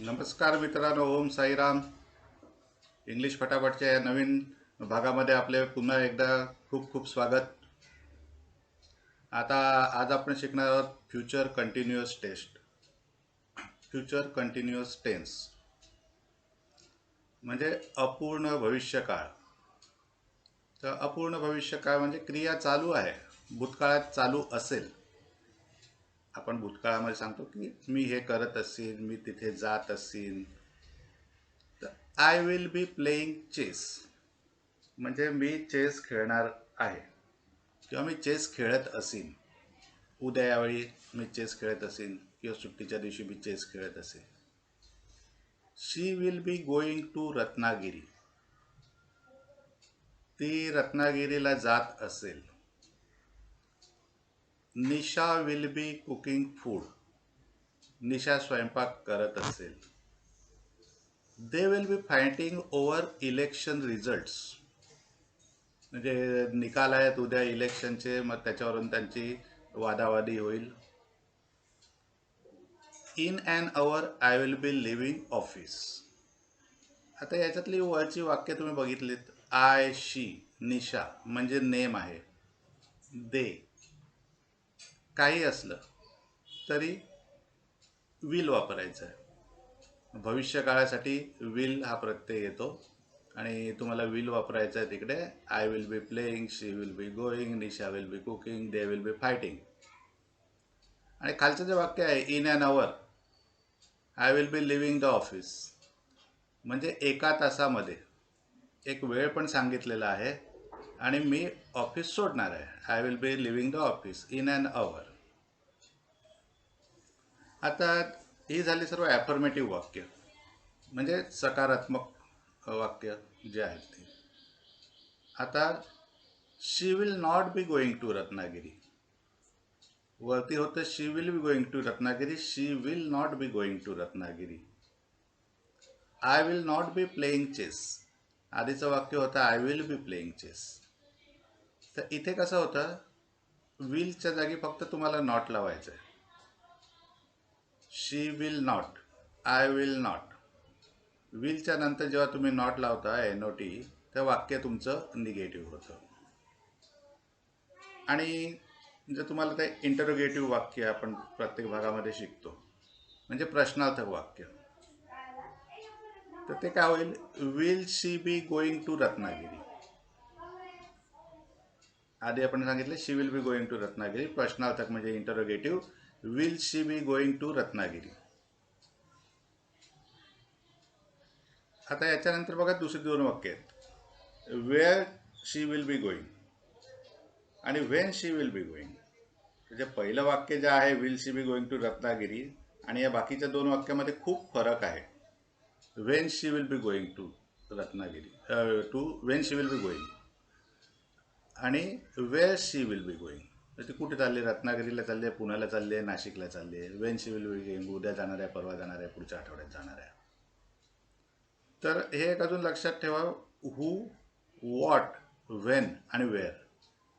नमस्कार मित्रांनो, ओम साईराम. इंग्लिश फटाफटच्या या नवीन भागामध्ये आपले पुन्हा एकदा खूप खूप स्वागत. आता आज आपण शिकणार आहोत फ्युचर कंटिन्युअस टेस्ट. फ्युचर कंटिन्युअस टेन्स म्हणजे अपूर्ण भविष्यकाळ. तर अपूर्ण भविष्यकाळ म्हणजे क्रिया चालू आहे, भूतकाळात चालू असेल. आपण भूतकाळामध्ये सांगतो की मी हे करत असेल, मी तिथे जात असेल. तर I will be playing chess म्हणजे मी चेस खेळणार आहे किंवा मी चेस खेळत असेन. उद्या यावेळी मी चेस खेळत असेन किंवा सुट्टीच्या दिवशी मी चेस खेळत असेन. She will be going to Ratnagiri. ती रत्नागिरीला जात असेल. Nisha will be cooking food. Nisha स्वयंपाक करत असेल. They will be fighting over election results म्हणजे निकाल आहेत उद्या इलेक्शनचे, मग त्याच्यावरून त्यांची वादावादी होईल. In and our I will B living office. आता याच्यातली वरची वाक्य तुम्ही बघितलीत. आय, शी, निशा म्हणजे नेम आहे. दे काही असलं तरी विल वापरायचं आहे. भविष्यकाळासाठी विल हा प्रत्यय येतो आणि तुम्हाला विल वापरायचं आहे तिकडे. I will be playing, she will be going, Nisha will be cooking, they will be fighting. आणि खालचं जे वाक्य आहे in and our I will B living the office म्हणजे एका तासामध्ये एक वेळ पण सांगितलेला आहे आणि मी ऑफिस सोडणार आहे. I will B living the office in and our. आता ही झाली सर्व ॲफर्मेटिव्ह वाक्य म्हणजे सकारात्मक वाक्य जे आहेत ते. आता she will not be going to Ratnagiri. वरती होतं she will be going to Ratnagiri, she will not be going to Ratnagiri. I will not be playing chess. आधीचं वाक्य होतं I will be playing chess. तर इथे कसं होतं, विलच्या जागी फक्त तुम्हाला नॉट लावायचं आहे. She will not, I will not. विलच्या नंतर जेव्हा तुम्ही नॉट लावता NOT, तर वाक्य तुमचं निगेटिव्ह होतं. आणि जर तुम्हाला ते इंटरोगेटिव्ह वाक्य आपण प्रत्येक भागामध्ये शिकतो म्हणजे प्रश्नार्थक वाक्य. तर ते काय होईल, will she be going to Ratnagiri. आधी आपण सांगितले she will be going to Ratnagiri, प्रश्नार्थक म्हणजे interrogative. Will she be going to Ratnagiri. आता याच्यानंतर बघा दुसरी दोन वाक्य आहेत. Where she will be going आणि when she will be going. म्हणजे पहिलं वाक्य जे आहे will she be going to Ratnagiri आणि या बाकीच्या दोन वाक्यामध्ये खूप फरक आहे. When she will be going to Ratnagiri, to when she will be going आणि where she will be going. ती कुठे चालली, रत्नागिरीला चालली आहे, पुण्याला चालली आहे, नाशिकला चालली आहे. When she will be going उद्या जाणार आहे, परवा जाणार आहे, पुढच्या आठवड्यात जाणार आहे. तर हे एक अजून लक्षात ठेवा, हू, वॉट, व्हेन आणि वेअर.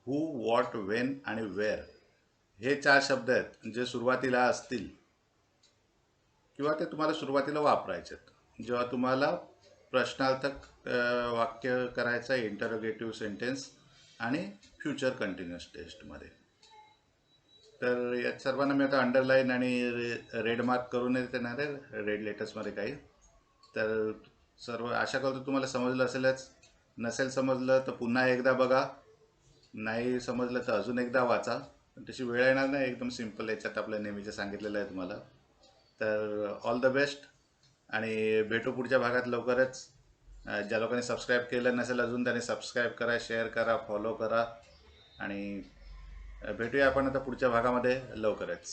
हू, वॉट, व्हेन आणि वेअर हे चार शब्द आहेत जे सुरुवातीला असतील किंवा ते तुम्हाला सुरुवातीला वापरायचे आहेत जेव्हा तुम्हाला प्रश्नार्थक वाक्य करायचं आहे, इंटरोगेटिव्ह सेंटेन्स आणि फ्युचर कंटिन्युअस टेस्टमध्ये. तर या सर्वांना मी आता अंडरलाईन आणि रेड मार्क करून देणार आहे, रेड लेटर्समध्ये काही. तर सर्व आशा करतो तुम्हाला समजलं असेलच. नसेल समजलं तर पुन्हा एकदा बघा, नाही समजलं तर अजून एकदा वाचा. पण तशी वेळ येणार नाही, एकदम सिम्पल याच्यात आपल्या नेहमीचं सांगितलेलं आहे तुम्हाला. तर ऑल द बेस्ट आणि भेटू पुढच्या भागात लवकरच. ज्या लोकांनी सबस्क्राईब केलं नसेल अजून त्यांनी सबस्क्राईब करा, शेअर करा, फॉलो करा आणि भेटूया आपण आता पुढच्या भागामध्ये लवकरच.